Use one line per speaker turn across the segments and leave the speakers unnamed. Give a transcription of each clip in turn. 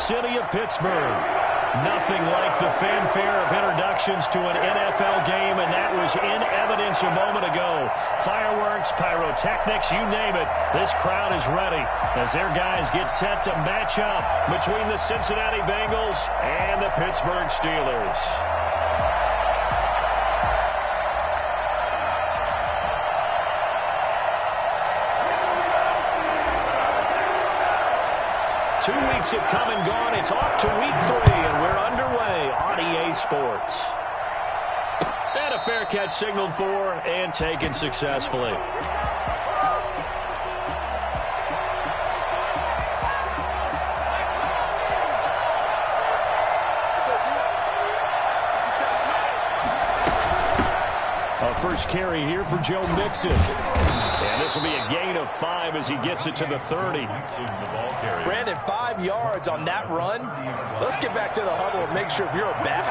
city of Pittsburgh. Nothing like the fanfare of introductions to an NFL game, and that was in evidence a moment ago. Fireworks, pyrotechnics, you name it. This crowd is ready as their guys get set to match up between the Cincinnati Bengals and the Pittsburgh Steelers. Two weeks have come and gone. It's off to week 3, and we're underway on EA Sports. And a fair catch signaled for and taken successfully. A first carry here for Joe Mixon. And this will be a gain of 5 as he gets it to the 30.
Brandon, 5 yards on that run. Let's get back to the huddle and make sure if you're a back,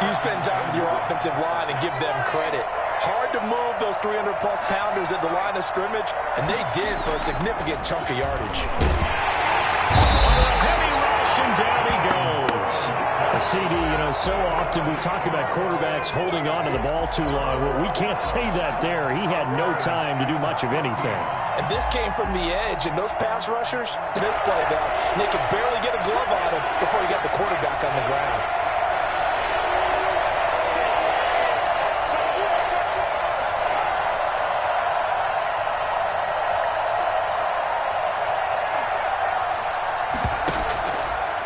you spend time with your offensive line and give them credit. Hard to move those 300-plus pounders at the line of scrimmage, and they did for a significant chunk of yardage.
Under a heavy rush, and down he goes. CD, so often we talk about quarterbacks holding on to the ball too long. Well, we can't say that there. He had no time to do much of anything.
And this came from the edge, and those pass rushers, this play down, and they could barely get a glove on him before he got the quarterback on the ground.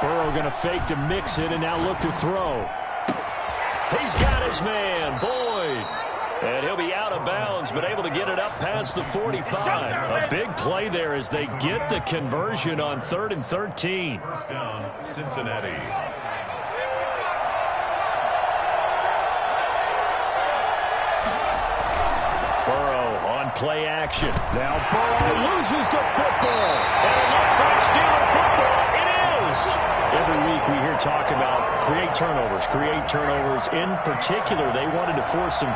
Burrow going to fake to mix it and now look to throw. He's got his man, Boyd. And he'll be out of bounds, but able to get it up past the 45. A big play there as they get the conversion on 3rd and 13.
First down, Cincinnati.
Burrow on play action. Now Burrow loses the football. And it looks like Steeler football. It is. Every week we hear talk about create turnovers. In particular, they wanted to force some.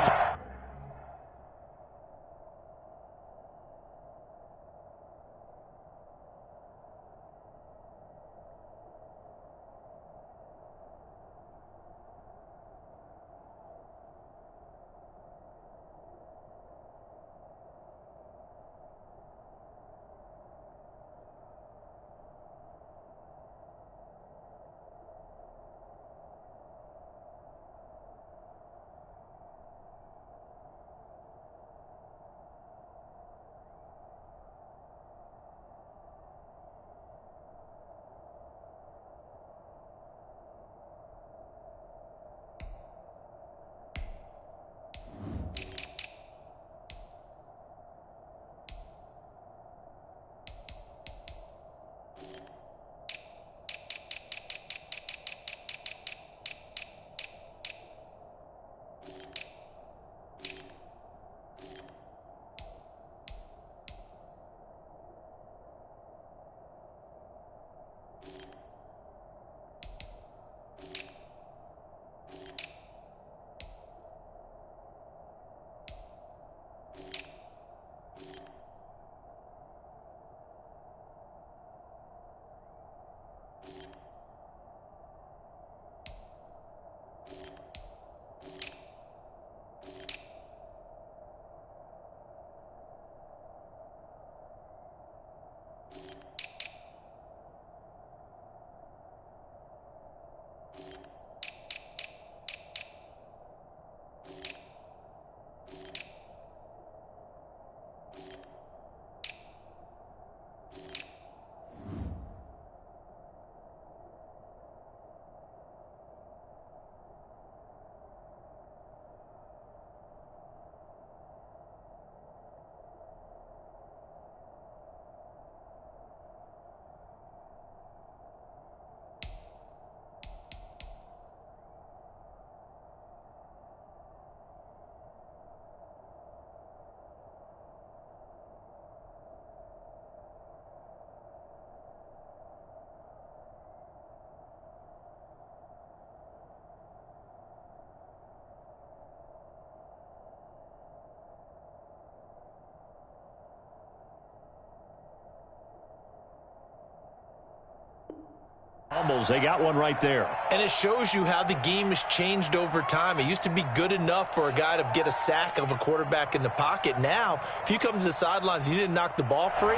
Fumbles, they got one right there.
And it shows you how the game has changed over time. It used to be good enough for a guy to get a sack of a quarterback in the pocket. Now, if you come to the sidelines and you didn't knock the ball free,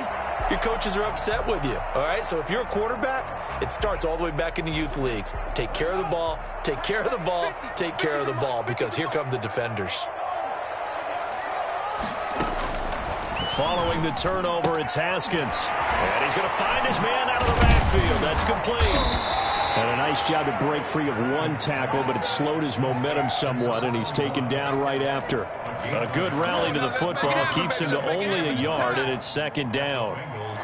your coaches are upset with you. All right, so if you're a quarterback, it starts all the way back in the youth leagues. Take care of the ball, take care of the ball, take care of the ball, because here come the defenders.
Following the turnover, it's Haskins. And he's going to find his man out of the backfield. That's complete. And a nice job to break free of one tackle, but it slowed his momentum somewhat, and he's taken down right after. A good rally to the football keeps him to only a yard, and it's second down.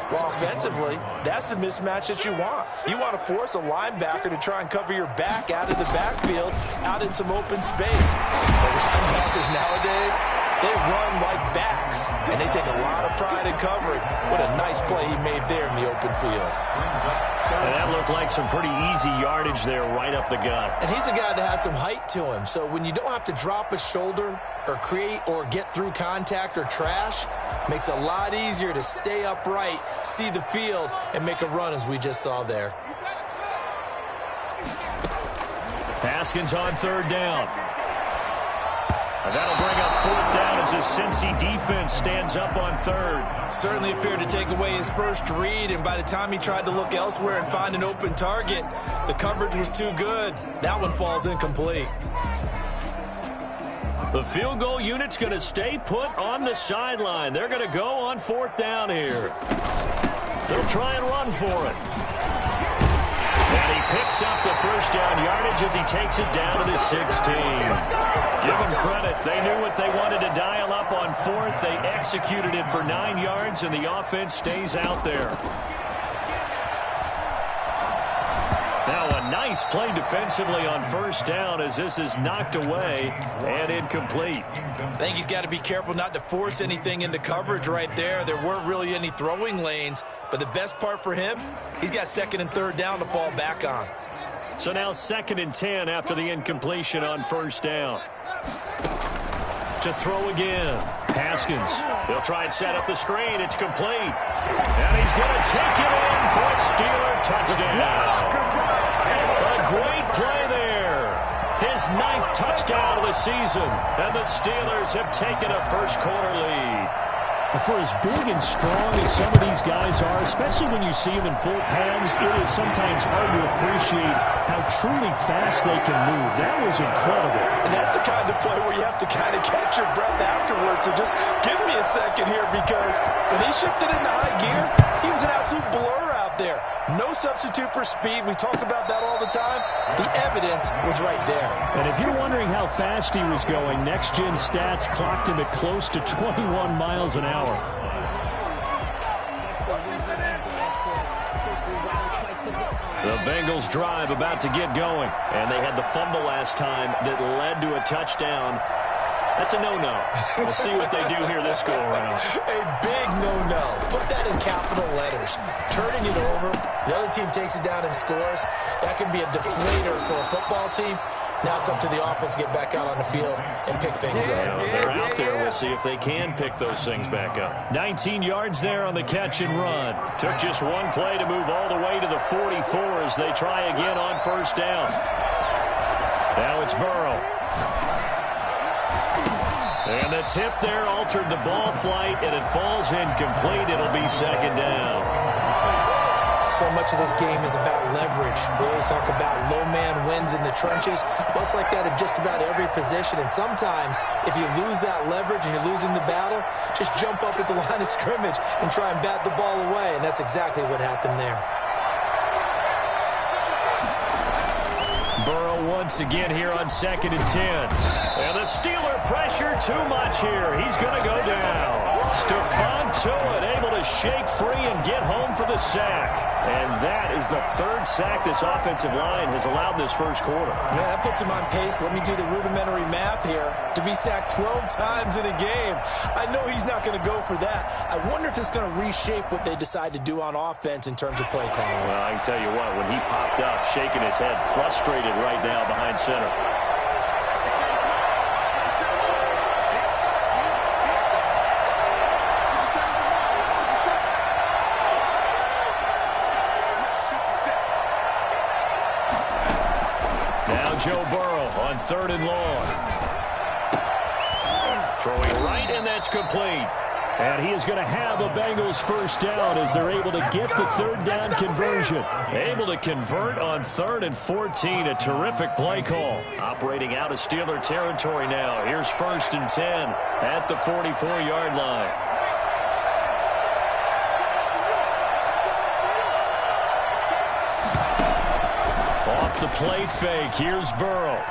Well, offensively, that's the mismatch that you want. You want to force a linebacker to try and cover your back out of the backfield, out in some open space. The linebackers nowadays, they run like backs, and they take a lot of pride in covering. What a nice play he made there in the open field.
And that looked like some pretty easy yardage there right up the gut.
And he's a guy that has some height to him, so when you don't have to drop a shoulder or create or get through contact or trash, makes it a lot easier to stay upright, see the field, and make a run as we just saw there.
Haskins on third down. And that'll bring up fourth down as his Cincy defense stands up on third.
Certainly appeared to take away his first read, and by the time he tried to look elsewhere and find an open target, the coverage was too good. That one falls incomplete.
The field goal unit's going to stay put on the sideline. They're going to go on fourth down here. They'll try and run for it. And he picks up the first down yardage as he takes it down to the 16. Give them credit. They knew what they wanted to dial up on fourth. They executed it for 9 yards, and the offense stays out there. Now a nice play defensively on first down as this is knocked away and incomplete.
I think he's got to be careful not to force anything into coverage right there. There weren't really any throwing lanes, but the best part for him, he's got second and third down to fall back on.
So now 2nd and 10 after the incompletion on first down. To throw again. Haskins. He'll try and set up the screen. It's complete. And he's going to take it in for a Steeler touchdown. A great play there. His 9th touchdown of the season. And the Steelers have taken a first-quarter lead. For as big and strong as some of these guys are, especially when you see them in full pads, it is sometimes hard to appreciate how truly fast they can move. That was incredible.
And that's the kind of play where you have to kind of catch your breath afterwards. So just give me a second here, because when he shifted into high gear, he was an absolute blur out there. No substitute for speed. We talk about that all the time. The evidence was right there.
And if you're wondering how fast he was going, next-gen stats clocked him at close to 21 miles an hour. The Bengals drive about to get going. And they had the fumble last time that led to a touchdown. That's a no-no. We'll see what they do here this go-around.
A big no-no. Put that in capital letters. Turning it over, the other team takes it down and scores. That can be a deflator for a football team. Now it's up to the offense to get back out on the field and pick things up.
They're out there. We'll see if they can pick those things back up. 19 yards there on the catch and run. Took just one play to move all the way to the 44 as they try again on first down. Now it's Burrow. And the tip there altered the ball flight, and it falls incomplete. It'll be second down.
So much of this game is about leverage. We always talk about low man wins in the trenches. Well, it's like that in just about every position. And sometimes, if you lose that leverage and you're losing the battle, just jump up at the line of scrimmage and try and bat the ball away. And that's exactly what happened there.
Burrow once again here on 2nd and 10. And the Steeler pressure too much here. He's going to go down. Stephon Tuitt able to shake free and get home for the sack. And that is the 3rd sack this offensive line has allowed this first quarter.
Yeah, that puts him on pace. Let me do the rudimentary math here. To be sacked 12 times in a game, I know he's not going to go for that. I wonder if it's going to reshape what they decide to do on offense in terms of play calling.
Well, I can tell you what, when he popped up, shaking his head, frustrated right now behind center. Now Joe Burrow on 3rd and long. Throwing right, and that's complete. And he is going to have the Bengals first down as they're able to get the 3rd down conversion. Able to convert on 3rd and 14. A terrific play call. Operating out of Steeler territory now. Here's 1st and 10 at the 44-yard line. Off the play fake. Here's Burrow.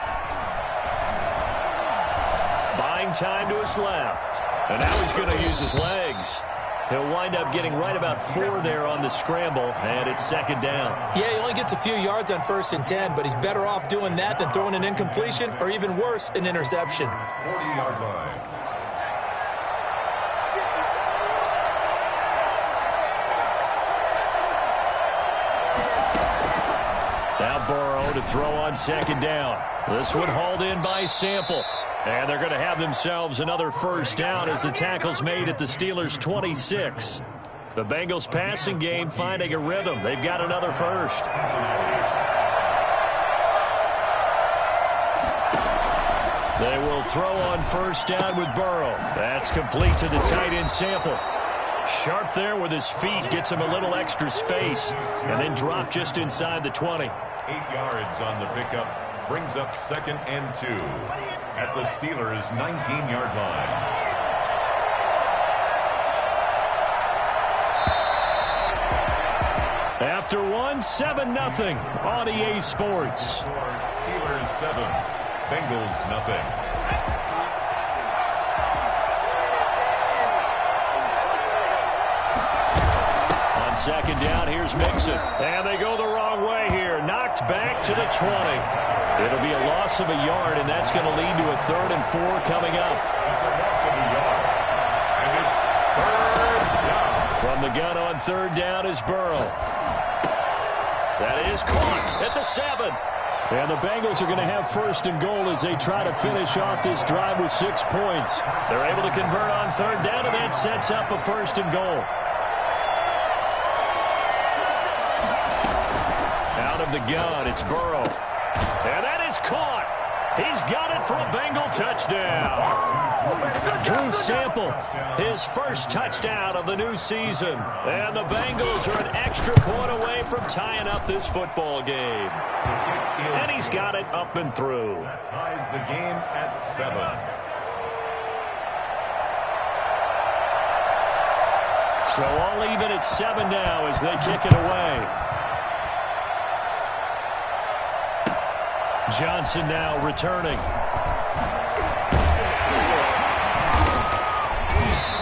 Buying time to his left. And now he's going to use his legs. He'll wind up getting right about 4 there on the scramble, and it's 2nd down.
Yeah, he only gets a few yards on 1st and 10, but he's better off doing that than throwing an incompletion or even worse, an interception.
40-yard line.
Now Burrow to throw on 2nd down. This one hauled in by Sample. And they're going to have themselves another first down as the tackle's made at the Steelers' 26. The Bengals passing game finding a rhythm. They've got another first. They will throw on 1st down with Burrow. That's complete to the tight end Sample. Sharp there with his feet, gets him a little extra space, and then drop just inside the 20.
8 yards on the pickup. Brings up 2nd and 2 at the Steelers' 19-yard line.
After 7-0 on EA Sports.
Steelers 7, Bengals nothing.
On 2nd down, here's Mixon. And they go the wrong way here. Knocked back to the 20. It'll be a loss of a yard, and that's going to lead to a 3rd and 4 coming up.
It's a loss of a yard. And it's 3rd down.
From the gun on 3rd down is Burrow. That is caught at the 7. And the Bengals are going to have 1st and goal as they try to finish off this drive with 6 points. They're able to convert on 3rd down, and that sets up a 1st and goal. Out of the gun, it's Burrow. And that is caught. He's got it for a Bengal touchdown. Drew Sample, his first touchdown of the new season. And the Bengals are an extra point away from tying up this football game. And he's got it up and through.
That ties the game at 7.
So all even at 7 now as they kick it away. Johnson now returning.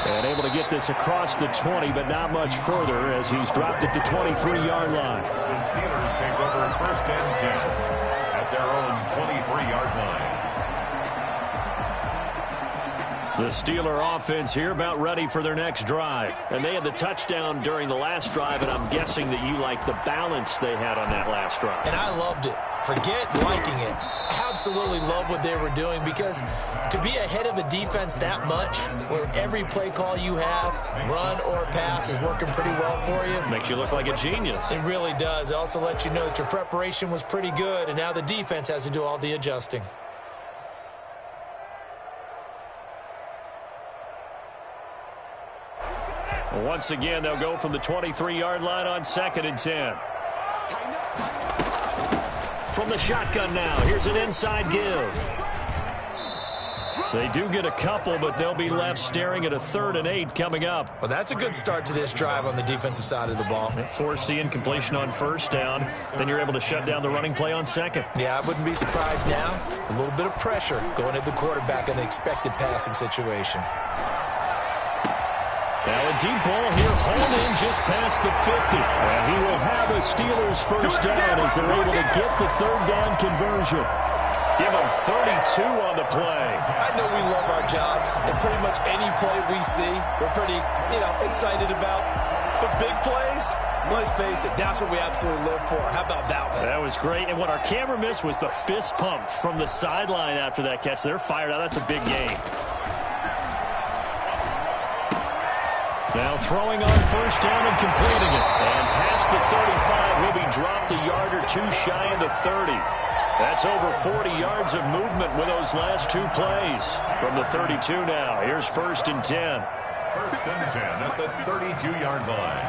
And able to get this across the 20, but not much further as he's dropped at the 23-yard line.
The Steelers take over 1st and 10 at their own 23-yard line.
The Steeler offense here about ready for their next drive. And they had the touchdown during the last drive, and I'm guessing that you like the balance they had on that last drive.
And I loved it. Forget liking it. Absolutely love what they were doing, because to be ahead of the defense that much, where every play call you have, run or pass, is working pretty well for you.
Makes you look like a genius.
It really does. It also lets you know that your preparation was pretty good, and now the defense has to do all the adjusting.
Once again, they'll go from the 23-yard line on 2nd and 10. From the shotgun now, here's an inside give. They do get a couple, but they'll be left staring at a 3rd and 8 coming up.
Well, that's a good start to this drive on the defensive side of the ball.
Force the incompletion on 1st down, then you're able to shut down the running play on 2nd.
Yeah, I wouldn't be surprised now. A little bit of pressure going at the quarterback in the expected passing situation.
Now a deep ball here, hauled in just past the 50. And he will have a Steelers first down as they're able to get the 3rd down conversion. Give him 32 on the play.
I know we love our jobs, and pretty much any play we see, we're pretty, excited about. But big plays, let's face it, that's what we absolutely live for. How about that one?
That was great. And what our camera missed was the fist pump from the sideline after that catch. They're fired out. That's a big game. Now throwing on 1st down and completing it. And past the 35, will be dropped a yard or two shy of the 30. That's over 40 yards of movement with those last two plays. From the 32 now, here's 1st and 10.
1st and 10 at the 32-yard line.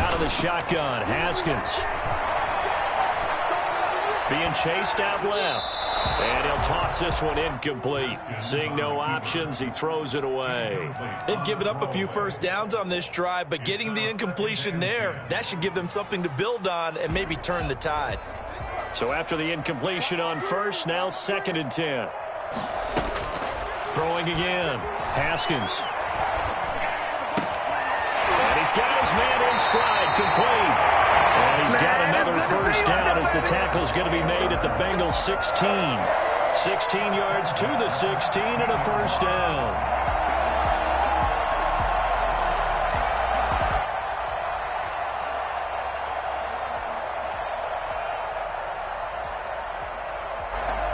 Out of the shotgun, Haskins. Being chased out left. And he'll toss this one incomplete. Seeing no options, he throws it away.
They've given up a few first downs on this drive, but getting the incompletion there, that should give them something to build on and maybe turn the tide.
So after the incompletion on 1st, now 2nd and 10. Throwing again. Haskins. And he's got his man in stride, complete. And he's got another 1st down as the tackle's going to be made at the Bengals 16. 16 yards to the 16 and a 1st down.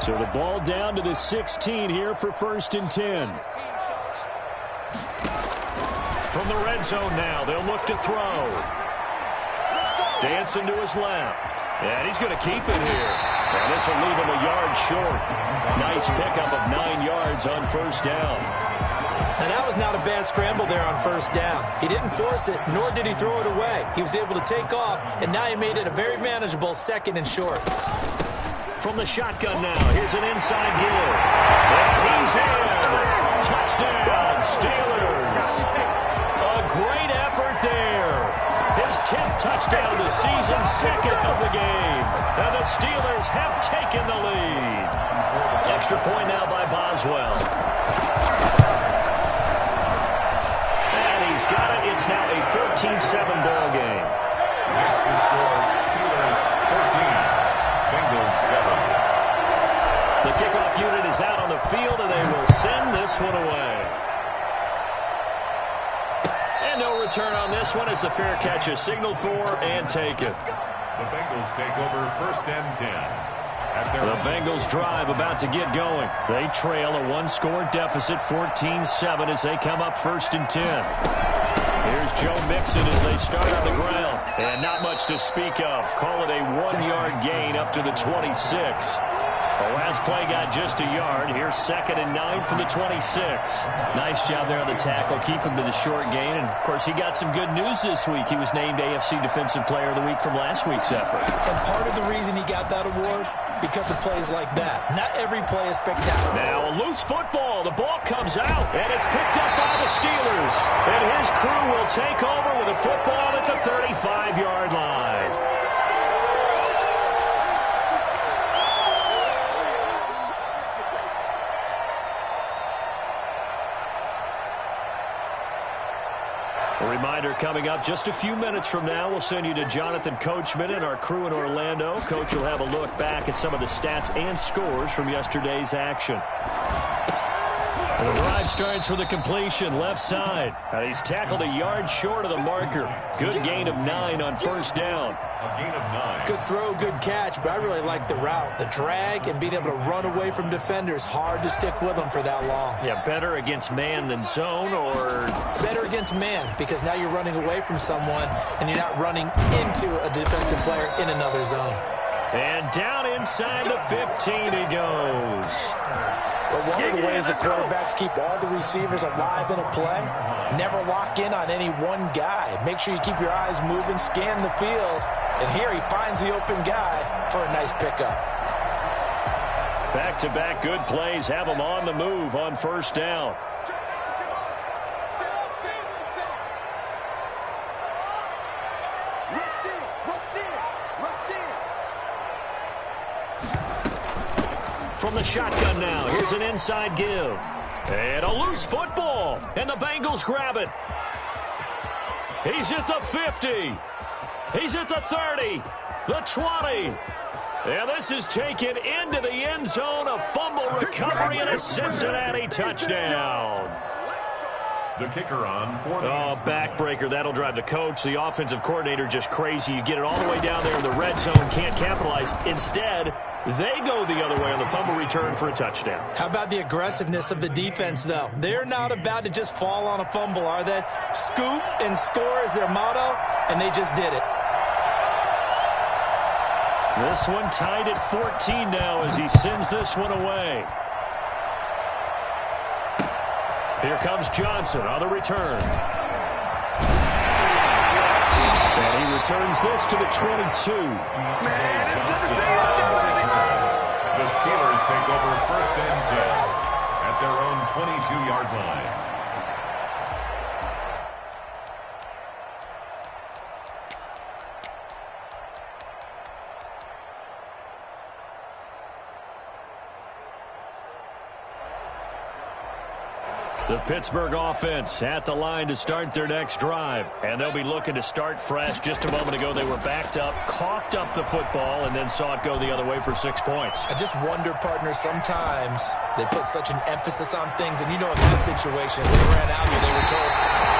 So the ball down to the 16 here for 1st and 10. From the red zone now, they'll look to throw. Dancing to his left. And he's going to keep it here. And this will leave him a yard short. Nice pickup of 9 yards on 1st down.
And that was not a bad scramble there on 1st down. He didn't force it, nor did he throw it away. He was able to take off, and now he made it a very manageable 2nd and short.
From the shotgun now, here's an inside give. And he's in. Touchdown, Steelers. A great effort there. His 10th touchdown of the season, 2nd of the game. And the Steelers have taken the lead. Extra point now by Boswell. And he's got it. It's now a 13-7 ball game.
Next to score, Steelers 14, Bengals 7.
The kickoff unit is out on the field, and they will send this one away. And no return on this one as the fair catch is signaled for and taken.
The Bengals take over 1st and 10.
The Bengals drive about to get going. They trail a one-score deficit, 14-7, as they come up 1st and 10. Here's Joe Mixon as they start on the ground. And not much to speak of. Call it a 1-yard gain up to the 26. The last play got just a yard. Here's 2nd and 9 from the 26. Nice job there on the tackle. Keep him to the short gain. And, of course, he got some good news this week. He was named AFC Defensive Player of the Week from last week's effort.
And part of the reason he got that award, because of plays like that. Not every play is spectacular.
Now a loose football. The ball comes out, and it's picked up by the Steelers. And his crew will take over with a football at the 35-yard line. A reminder coming up just a few minutes from now. We'll send you to Jonathan Coachman and our crew in Orlando. Coach will have a look back at some of the stats and scores from yesterday's action. And the drive starts with a completion left side. And he's tackled a yard short of the marker. Good gain of 9 on 1st down.
A gain of 9.
Good throw, good catch, but I really like the route. The drag and being able to run away from defenders. Hard to stick with them for that long.
Yeah, better against man than zone, or
better against man, because now you're running away from someone and you're not running into a defensive player in another zone.
And down inside the 15 he goes.
But one of the ways the quarterbacks keep all the receivers alive in a play, never lock in on any one guy. Make sure you keep your eyes moving, scan the field, and here he finds the open guy for a nice pickup.
Back-to-back good plays have him on the move on 1st down. From the shotgun now, here's an inside give. And a loose football, and the Bengals grab it. He's at the 50. He's at the 30, the 20. And this is taken into the end zone, a fumble recovery and a Cincinnati touchdown.
The kicker on for the
backbreaker. That'll drive the coach, the offensive coordinator, just crazy. You get it all the way down there in the red zone, can't capitalize. Instead, They go the other way on the fumble return for a touchdown.
How about the aggressiveness of the defense, though? They're not about to just fall on a fumble, are they? Scoop and score is their motto, and they just did it.
This one tied at 14 now as he sends this one away. Here comes Johnson on the return. And he returns this to the 22.
The Steelers take over 1st and 10 at their own 22-yard line.
The Pittsburgh offense at the line to start their next drive. And they'll be looking to start fresh. Just a moment ago, they were backed up, coughed up the football, and then saw it go the other way for 6 points.
I just wonder, partner, sometimes they put such an emphasis on things. And you know in that situation, as they ran out here, they were told,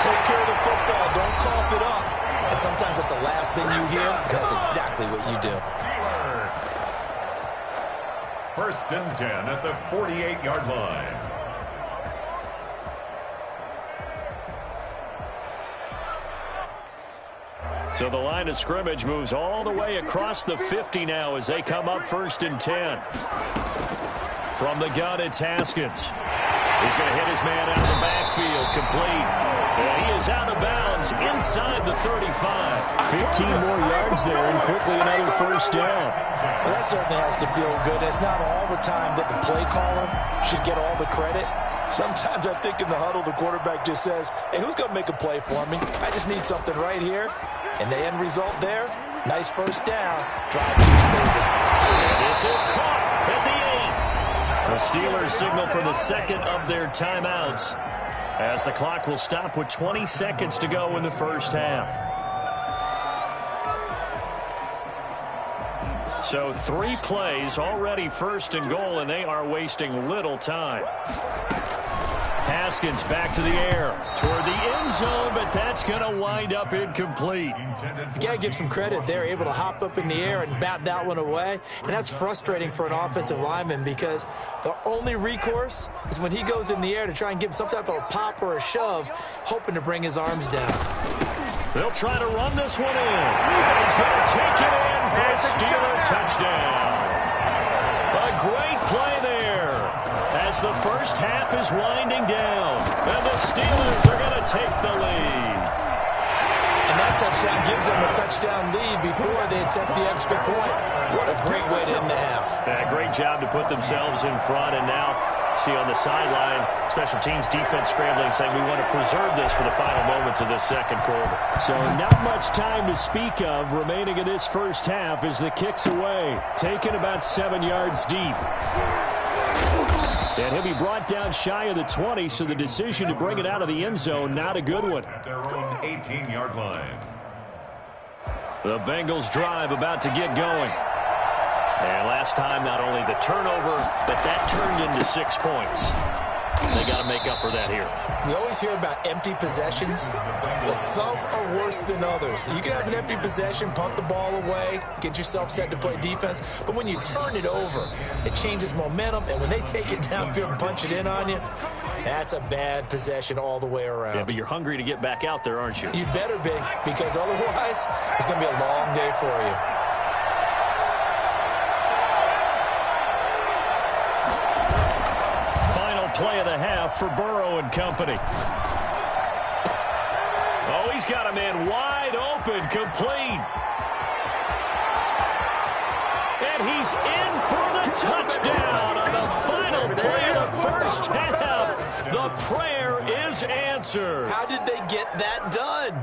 take care of the football, don't cough it up. And sometimes that's the last thing you hear, and that's exactly what you do.
1st and 10 at the 48-yard line.
So the line of scrimmage moves all the way across the 50 now as they come up 1st and 10. From the gun, it's Haskins. He's going to hit his man out of the backfield, complete. And he is out of bounds inside the 35. 15 more yards there and quickly another 1st down.
Well, that certainly has to feel good. It's not all the time that the play caller should get all the credit. Sometimes I think in the huddle, the quarterback just says, hey, who's going to make a play for me? I just need something right here. And the end result there, nice 1st down. Drive keeps moving.
This is caught at the 8. The Steelers signal for the second of their timeouts as the clock will stop with 20 seconds to go in the 1st half. So 3 plays already 1st and goal, and they are wasting little time. Haskins back to the air toward the end zone, but that's going to wind up incomplete.
You got to give some credit. They're able to hop up in the air and bat that one away, and that's frustrating for an offensive lineman because the only recourse is when he goes in the air to try and give some type of a pop or a shove, hoping to bring his arms down.
They'll try to run this one in. And he's going to take it in for a Steeler touchdown. A great play there as the 1st half is winding down. And the Steelers are going to take the lead.
And that touchdown gives them a touchdown lead before they attempt the extra point. What a great way to end the half.
Yeah, great job to put themselves in front. And now, see on the sideline, special teams defense scrambling, saying we want to preserve this for the final moments of this 2nd quarter. So not much time to speak of remaining in this 1st half as the kick's away. Taken about 7 yards deep. And he'll be brought down shy of the 20, so the decision to bring it out of the end zone, not a good one.
At their own 18-yard line.
The Bengals drive about to get going. And last time, not only the turnover, but that turned into 6 points. They got to make up for that here.
We always hear about empty possessions, but some are worse than others. You can have an empty possession, punt the ball away, get yourself set to play defense, but when you turn it over, it changes momentum, and when they take it downfield and punch it in on you, that's a bad possession all the way around.
Yeah, but you're hungry to get back out there, aren't you?
You better be, because otherwise, it's going to be a long day for you.
Play of the half for Burrow and company. Oh, he's got a man wide open, complete. And he's in for the touchdown on the final play of the 1st half. The prayer is answered.
How did they get that done?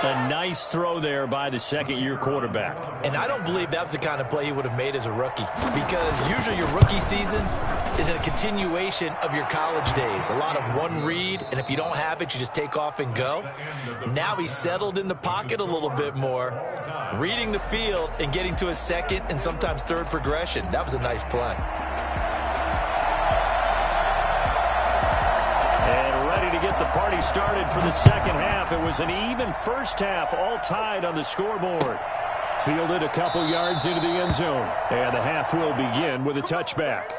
A nice throw there by the 2nd-year quarterback.
And I don't believe that was the kind of play he would have made as a rookie, because usually your rookie season is a continuation of your college days. A lot of one read, and if you don't have it, you just take off and go. Now he's settled in the pocket a little bit more, reading the field and getting to his 2nd and sometimes 3rd progression. That was a nice play.
To get the party started for the 2nd half. It was an even 1st half, all tied on the scoreboard. Fielded a couple yards into the end zone. And the half will begin with a touchback.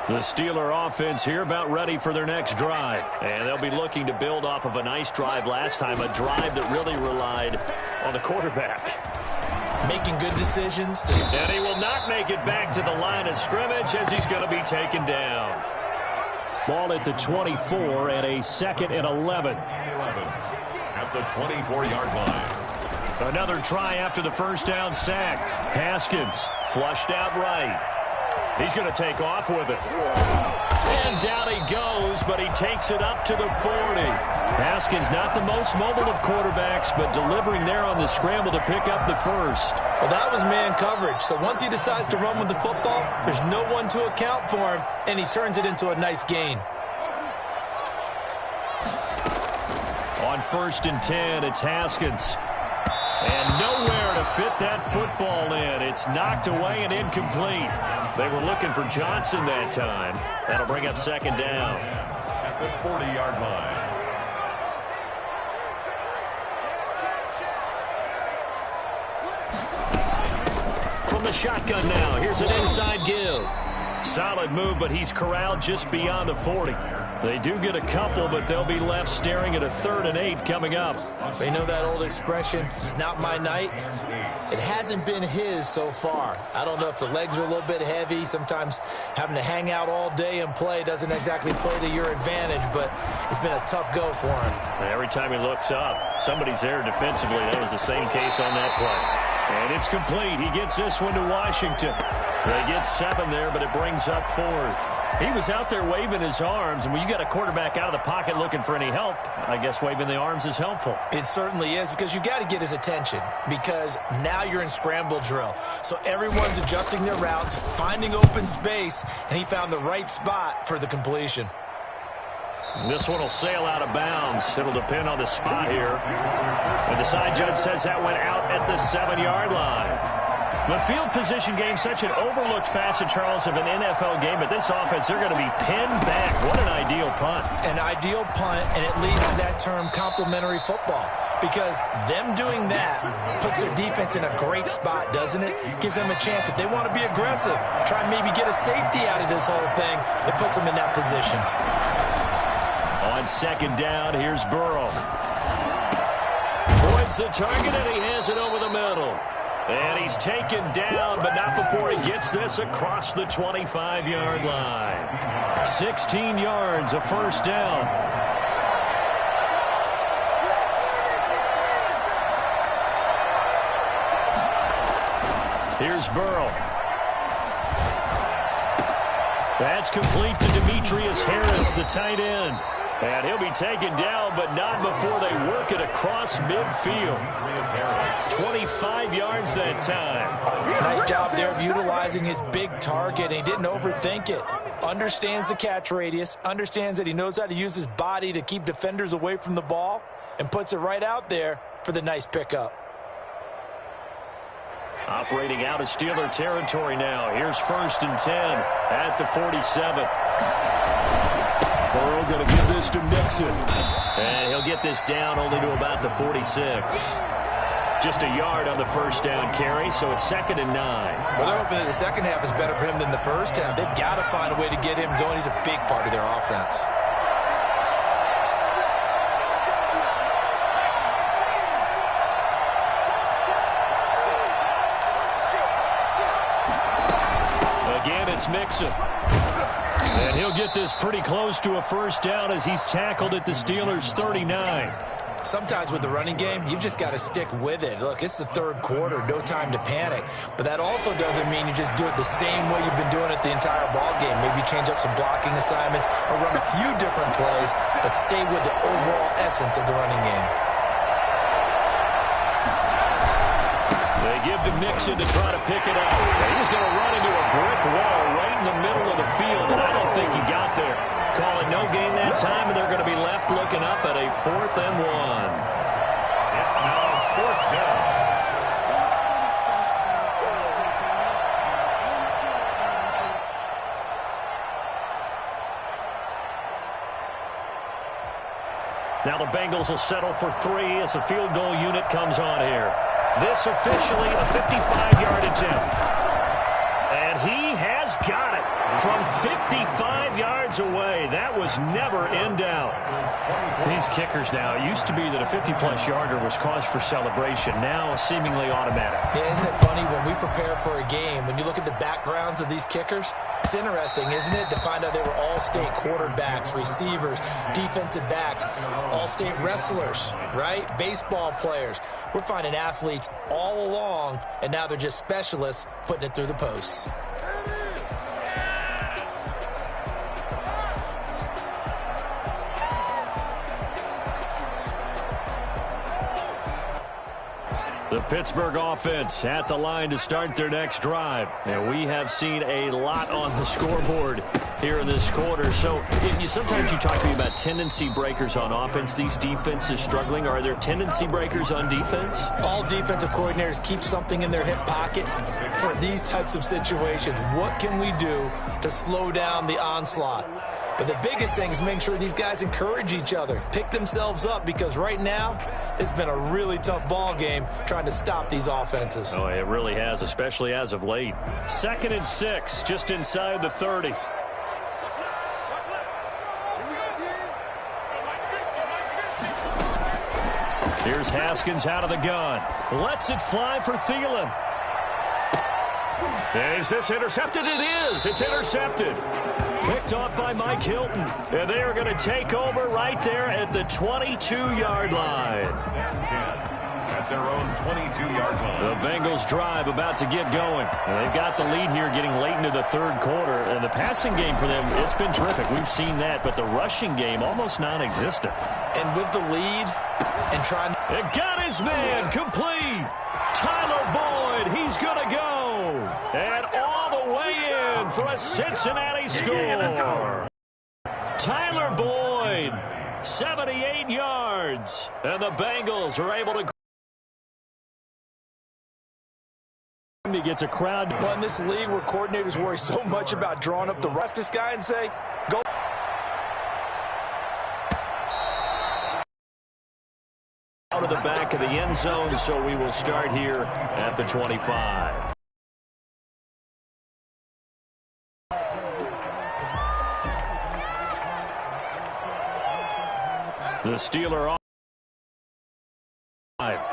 The Steeler offense here about ready for their next drive. And they'll be looking to build off of a nice drive last time, a drive that really relied on the quarterback.
Making good decisions.
And he will not make it back to the line of scrimmage as he's going to be taken down. Ball at the 24 and a 2nd and 11.
At the 24-yard line.
Another try after the first down sack. Haskins flushed out right. He's going to take off with it. And down he goes, but he takes it up to the 40. Haskins not the most mobile of quarterbacks, but delivering there on the scramble to pick up the first.
Well, that was man coverage. So once he decides to run with the football, there's no one to account for him, and he turns it into a nice gain.
On 1st and 10, it's Haskins. And nowhere to fit that football in. It's knocked away and incomplete. They were looking for Johnson that time. That'll bring up 2nd down.
At the 40-yard line.
From the shotgun now, here's an inside give. Solid move, but he's corralled just beyond the 40. They do get a couple, but they'll be left staring at a 3rd and 8 coming up.
They know that old expression, it's not my night. It hasn't been his so far. I don't know if the legs are a little bit heavy. Sometimes having to hang out all day and play doesn't exactly play to your advantage, but it's been a tough go for him.
Every time he looks up, somebody's there defensively. That was the same case on that play. And it's complete. He gets this one to Washington. They get 7 there, but it brings up 4th. He was out there waving his arms, and when you got a quarterback out of the pocket looking for any help, I guess waving the arms is helpful.
It certainly is, because you got to get his attention, because now you're in scramble drill. So everyone's adjusting their routes, finding open space, and he found the right spot for the completion.
This one will sail out of bounds. It'll depend on the spot here. And the side judge says that went out at the 7-yard line. The field position game, such an overlooked facet, Charles, of an NFL game. But this offense, they're going to be pinned back. What an ideal punt.
An ideal punt, and it leads to that term complementary football. Because them doing that puts their defense in a great spot, doesn't it? Gives them a chance. If they want to be aggressive, try and maybe get a safety out of this whole thing, it puts them in that position.
On 2nd down, here's Burrow. Avoids the target, and he has it over the middle. And he's taken down, but not before he gets this across the 25-yard line. 16 yards, a first down. Here's Burrow. That's complete to Demetrius Harris, the tight end. And he'll be taken down, but not before they work it across midfield. 25 yards that time.
Nice job there of utilizing his big target. He didn't overthink it. Understands the catch radius. Understands that he knows how to use his body to keep defenders away from the ball. And puts it right out there for the nice pickup.
Operating out of Steeler territory now. Here's 1st and 10 at the 47. Burrow going to give this to Mixon. And he'll get this down only to about the 46. Just a yard on the first down carry, so it's 2nd and 9.
Well, they're hoping that the second half is better for him than the first half. They've got to find a way to get him going. He's a big part of their offense.
Again, it's Mixon. And he'll get this pretty close to a first down as he's tackled at the Steelers' 39.
Sometimes with the running game, you've just got to stick with it. Look, it's the 3rd quarter, no time to panic. But that also doesn't mean you just do it the same way you've been doing it the entire ball game. Maybe change up some blocking assignments or run a few different plays, but stay with the overall essence of the running game.
They give to Mixon to try to pick it up. And he's going to run into a brick wall right in the middle of the field, and I don't think he got there. Call it no gain that time, and they're going to be left looking up at a 4th and 1.
It's now 4th down.
Now the Bengals will settle for 3 as the field goal unit comes on here. This officially a 55-yard attempt. And he has got it from 55 yards away. That was never in doubt. These kickers now, it used to be that a 50-plus yarder was cause for celebration. Now seemingly automatic.
Yeah, isn't it funny when we prepare for a game, when you look at the backgrounds of these kickers, it's interesting, isn't it, to find out they were all-state quarterbacks, receivers, defensive backs, all-state wrestlers, right? Baseball players. We're finding athletes all along, and now they're just specialists putting it through the posts.
The Pittsburgh offense at the line to start their next drive. And we have seen a lot on the scoreboard here in this quarter. So sometimes you talk to me about tendency breakers on offense. These defenses struggling. Are there tendency breakers on defense?
All defensive coordinators keep something in their hip pocket for these types of situations. What can we do to slow down the onslaught? But the biggest thing is making sure these guys encourage each other, pick themselves up, because right now it's been a really tough ball game trying to stop these offenses.
Oh, it really has, especially as of late. 2nd and 6, just inside the 30. Here's Haskins out of the gun. Lets it fly for Thielen. And is this intercepted? It is. It's intercepted. Picked off by Mike Hilton. And they are going to take over right there at the 22-yard line.
At their own 22-yard line.
The Bengals drive about to get going. And they've got the lead here getting late into the 3rd quarter. And the passing game for them, it's been terrific. We've seen that. But the rushing game, almost non-existent.
And with the lead and trying...
It got his man complete. Tyler Boyd, he's going to go. And all the way in for a Cincinnati score. Tyler Boyd, 78 yards. And the Bengals are able to... He gets a crowd.
Well, in this league where coordinators worry so much about drawing up the rest of this guy and say, go.
Out of the back of the end zone, so we will start here at the 25. The Steeler off.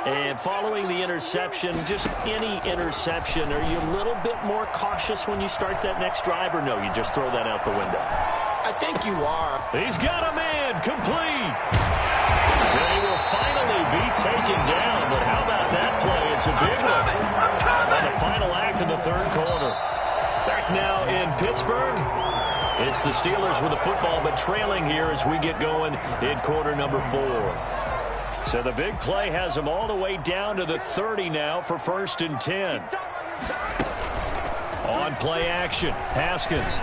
And following the interception, just any interception, are you a little bit more cautious when you start that next drive, or no, you just throw that out the window?
I think you are.
He's got a man complete. They will finally be taken down, but how about that play? It's a big one on the final act of the 3rd quarter. Back now in Pittsburgh. It's the Steelers with the football, but trailing here as we get going in quarter number 4. So the big play has them all the way down to the 30 now for 1st and 10. On play action, Haskins.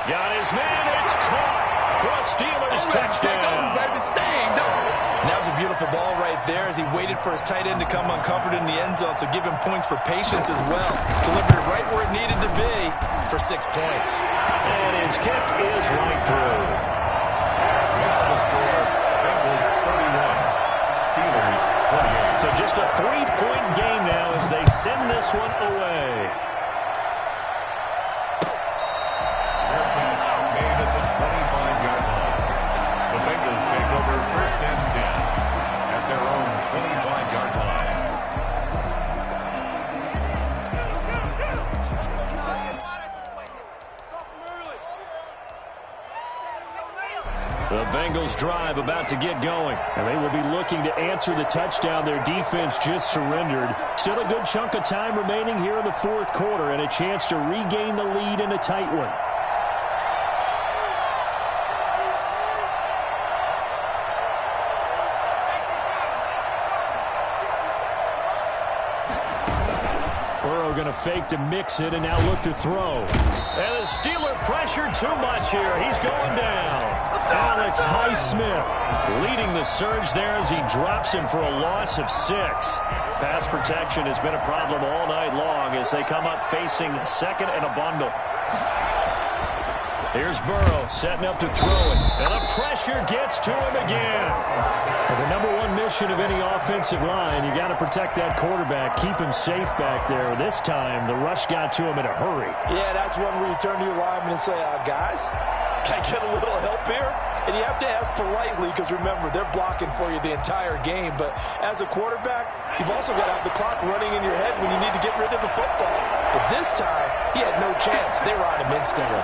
Got his man, it's caught for a Steelers touchdown.
That was a beautiful ball right there as he waited for his tight end to come uncovered in the end zone, so give him points for patience as well. Delivered it right where it needed to be for 6 points.
And his kick is right through.
Makes the score, Bengals 31, Steelers 28.
So just a 3-point game now as they send this one away.
Their catch made at the 25-yard line. The Bengals take over 1st and 10 at their own 25-yard line.
The Bengals drive about to get going. And they will be looking to answer the touchdown their defense just surrendered. Still a good chunk of time remaining here in the 4th quarter and a chance to regain the lead in a tight one. Going to fake to mix it and now look to throw. And the Steeler pressure too much here. He's going down. Alex Highsmith leading the surge there as he drops him for a loss of 6. Pass protection has been a problem all night long as they come up facing 2nd and a bundle. Here's Burrow setting up to throw it. And the pressure gets to him again. Well, the number one mission of any offensive line, you got to protect that quarterback, keep him safe back there. This time, the rush got to him in a hurry.
Yeah, that's one where you turn to your lineman and say, guys, can I get a little help here? And you have to ask politely because, remember, they're blocking for you the entire game. But as a quarterback, you've also got to have the clock running in your head when you need to get rid of the football. But this time, he had no chance. They were on him instantly.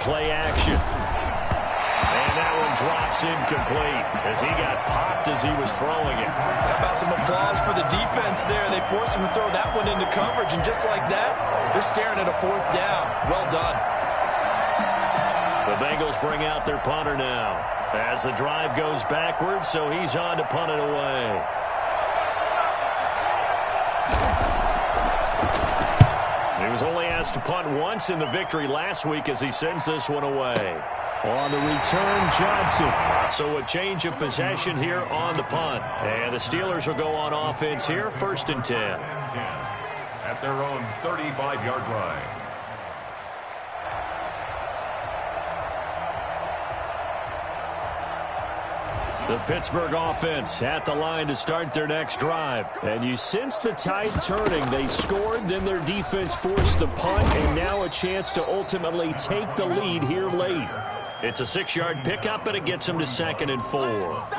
Play action. And that one drops incomplete as he got popped as he was throwing it.
How about some applause for the defense there? They forced him to throw that one into coverage, and just like that, they're staring at a 4th down. Well done.
The Bengals bring out their punter now as the drive goes backwards, so he's on to punt it away. He was only asked to punt once in the victory last week as he sends this one away. On the return, Johnson. So a change of possession here on the punt. And the Steelers will go on offense here, 1st and 10.
At their own 35-yard line.
The Pittsburgh offense at the line to start their next drive. And you sense the tide turning. They scored, then their defense forced the punt, and now a chance to ultimately take the lead here late. It's a 6-yard pickup, and it gets them to 2nd and 4.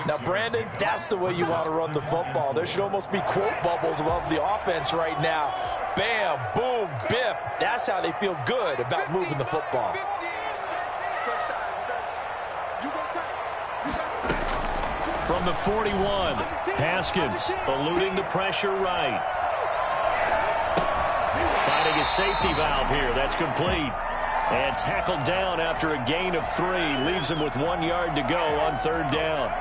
Now, Brandon, that's the way you want to run the football. There should almost be quote bubbles above the offense right now. Bam, boom, biff. That's how they feel good about moving the football.
From the 41, Haskins eluding the pressure right. Finding a safety valve here. That's complete. And tackled down after a gain of 3. Leaves him with 1 yard to go on 3rd down.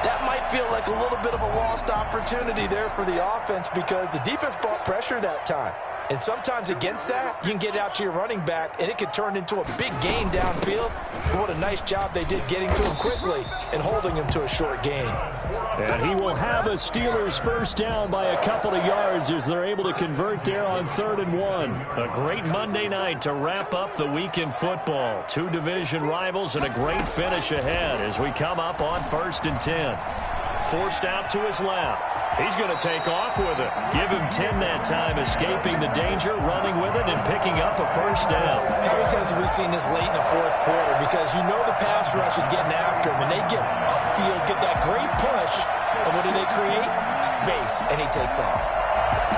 That might feel like a little bit of a lost opportunity there for the offense because the defense brought pressure that time. And sometimes against that, you can get it out to your running back, and it could turn into a big gain downfield. But what a nice job they did getting to him quickly and holding him to a short gain.
And he will have a Steelers 1st down by a couple of yards as they're able to convert there on 3rd and 1. A great Monday night to wrap up the week in football. 2 division rivals and a great finish ahead as we come up on 1st and 10. Forced out to his left. He's going to take off with it. Give him 10 that time, escaping the danger, running with it, and picking up a 1st down.
How many times have we seen this late in the 4th quarter? Because you know the pass rush is getting after him, and they get upfield, get that great push, and what do they create? Space, and he takes off.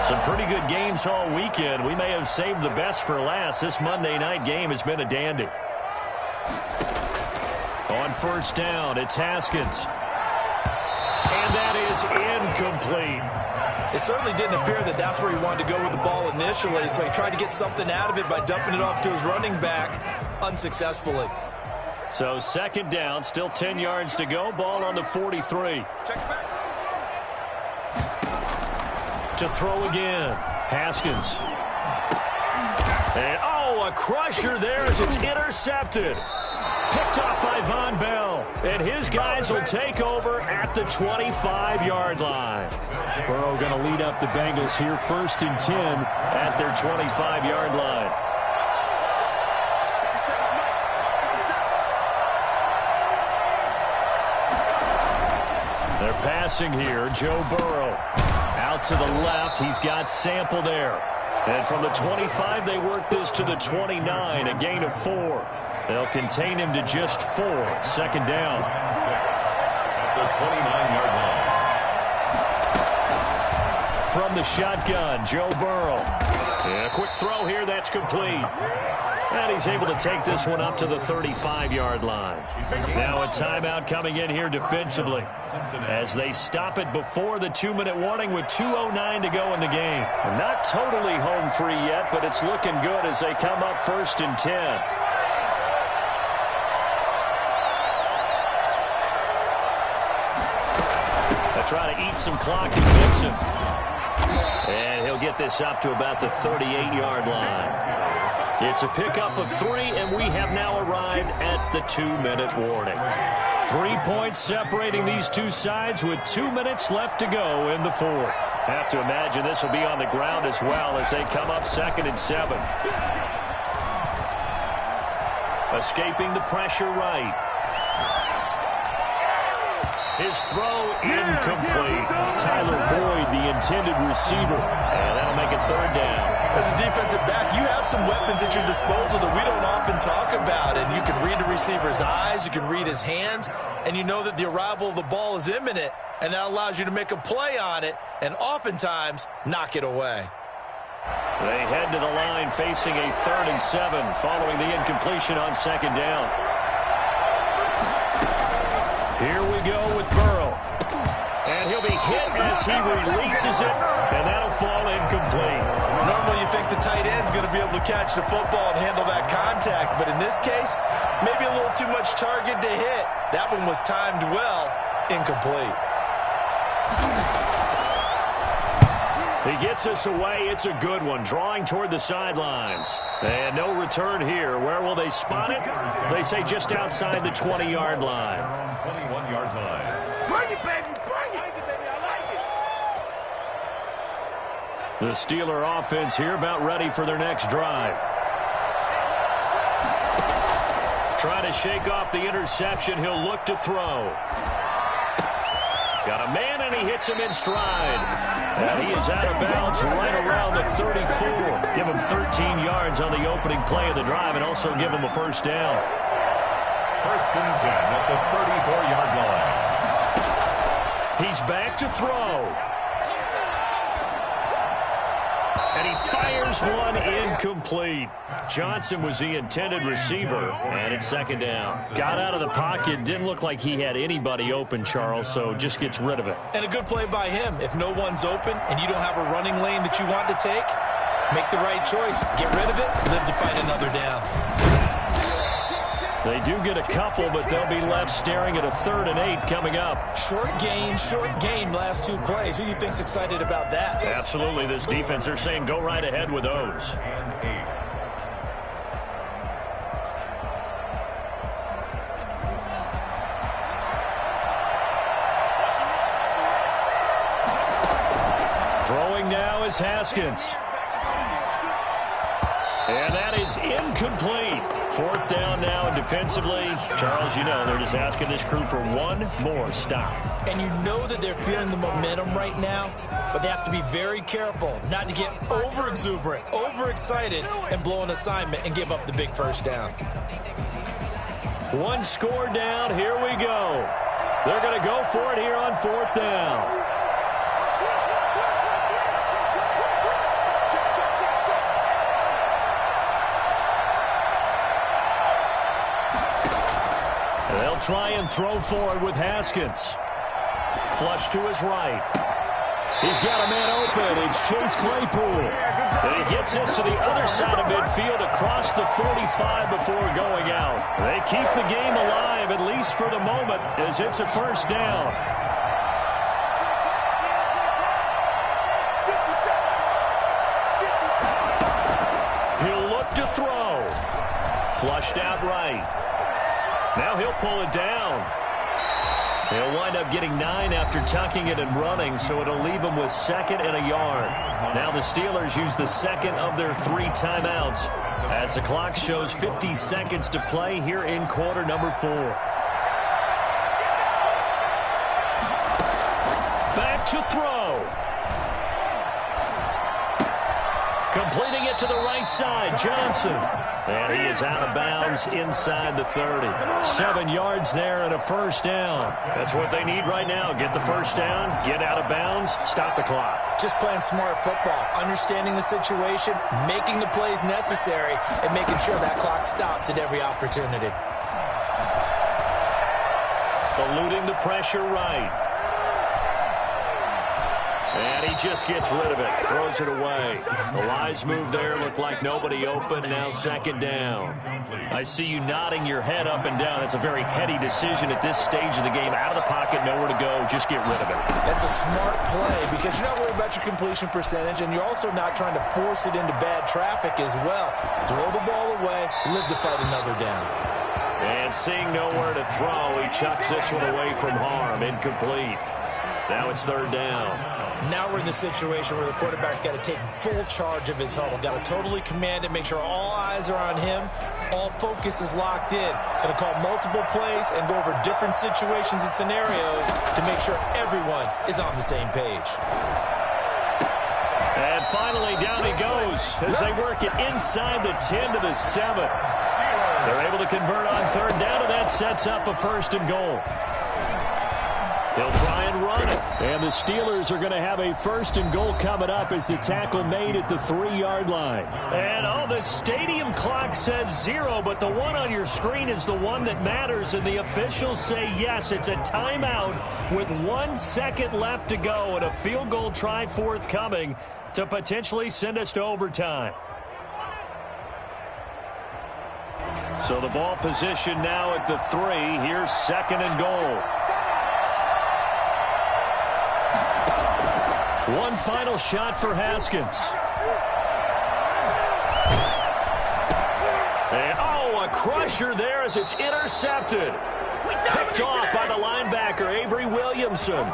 Some pretty good games all weekend. We may have saved the best for last. This Monday night game has been a dandy. On 1st down, it's Haskins. And that is incomplete.
It certainly didn't appear that that's where he wanted to go with the ball initially, so he tried to get something out of it by dumping it off to his running back unsuccessfully.
So 2nd down, still 10 yards to go. Ball on the 43. To throw again. Haskins. And, a crusher there as it's intercepted. Picked off by Von Bell. And his guys will take over at the 25-yard line. Burrow going to lead up the Bengals here 1st and 10 at their 25-yard line. They're passing here. Joe Burrow out to the left. He's got Sample there. And from the 25, they work this to the 29, a gain of 4. They'll contain him to just 4. 2nd down.
At the 29-yard line.
From the shotgun, Joe Burrow. And a quick throw here, that's complete. And he's able to take this one up to the 35-yard line. Now a timeout coming in here defensively as they stop it before the 2-minute warning with 2:09 to go in the game. Not totally home free yet, but it's looking good as they come up 1st and 10. Try to eat some clock and Vincent. And he'll get this up to about the 38-yard line. It's a pickup of 3, and we have now arrived at the 2-minute warning. 3 points separating these two sides with 2 minutes left to go in the fourth. Have to imagine this will be on the ground as well as they come up 2nd and 7. Escaping the pressure right. His throw incomplete. Tyler Boyd, the intended receiver. And that'll make it 3rd down.
As a defensive back, you have some weapons at your disposal that we don't often talk about. And you can read the receiver's eyes, you can read his hands, and you know that the arrival of the ball is imminent. And that allows you to make a play on it and oftentimes knock it away.
They head to the line facing a 3rd and 7 following the incompletion on 2nd down. Here we go with Burrow. And he'll be hit as he releases it, and that'll fall incomplete.
Normally you think the tight end's going to be able to catch the football and handle that contact, but in this case, maybe a little too much target to hit. That one was timed well, incomplete.
He gets us away. It's a good one, drawing toward the sidelines. And no return here. Where will they spot it? They say just outside the 20-yard line.
21-yard line.
Bring it, baby. Bring it. I like it.
The Steeler offense here about ready for their next drive. Trying to shake off the interception. He'll look to throw. Got a man, and he hits him in stride. And he is out of bounds right around the 34. Give him 13 yards on the opening play of the drive and also give him a 1st down.
1st and 10 at the 34-yard line.
He's back to throw. And he fires one incomplete. Johnson was the intended receiver, and it's 2nd down. Got out of the pocket, didn't look like he had anybody open, Charles, so just gets rid of it.
And a good play by him. If no one's open and you don't have a running lane that you want to take, make the right choice. Get rid of it, live to fight another down.
They do get a couple, but they'll be left staring at a 3rd and 8 coming up.
Short gain, last 2 plays. Who do you think's excited about that?
Absolutely. This defense, they're saying go right ahead with those. Throwing now is Haskins. And that is incomplete. 4th down now, and defensively, Charles, you know, they're just asking this crew for one more stop.
And you know that they're feeling the momentum right now, but they have to be very careful not to get over-exuberant, overexcited, and blow an assignment and give up the big 1st down.
1 score down. Here we go. They're going to go for it here on 4th down. They'll try and throw forward with Haskins. Flush to his right. He's got a man open. It's Chase Claypool. And he gets this to the other side of midfield across the 45 before going out. They keep the game alive, at least for the moment, as it's a 1st down. He'll look to throw. Flushed out right. Now he'll pull it down. He'll wind up getting 9 after tucking it and running, so it'll leave him with 2nd and a yard. Now the Steelers use the 2nd of their 3 timeouts as the clock shows 50 seconds to play here in quarter number 4. Back to throw. Completing it to the right side, Johnson. And he is out of bounds inside the 30. 7 yards there and a 1st down. That's what they need right now. Get the 1st down, get out of bounds, stop the clock.
Just playing smart football, understanding the situation, making the plays necessary, and making sure that clock stops at every opportunity.
Eluding the pressure right. And he just gets rid of it, throws it away. The wise move there, looked like nobody open, now 2nd down. I see you nodding your head up and down. It's a very heady decision at this stage of the game. Out of the pocket, nowhere to go, just get rid of it.
That's a smart play because you're not worried about your completion percentage, and you're also not trying to force it into bad traffic as well. Throw the ball away, live to fight another down.
And seeing nowhere to throw, he chucks this one away from harm. Incomplete. Now it's third down.
Now we're in the situation where the quarterback's got to take full charge of his huddle. Got to totally command it, make sure all eyes are on him. All focus is locked in. Going to call multiple plays and go over different situations and scenarios to make sure everyone is on the same page.
And finally, down he goes as they work it inside the 10 to the 7. They're able to convert on third down, and that sets up a first and goal. They'll try and run it. And the Steelers are going to have a first and goal coming up as the tackle made at the 3-yard line. And, the stadium clock says 0, but the one on your screen is the one that matters, and the officials say yes, it's a timeout with 1 second left to go and a field goal try forthcoming to potentially send us to overtime. So the ball position now at the 3. Here's second and goal. One final shot for Haskins. And, a crusher there as it's intercepted. Picked off by the linebacker, Avery Williamson.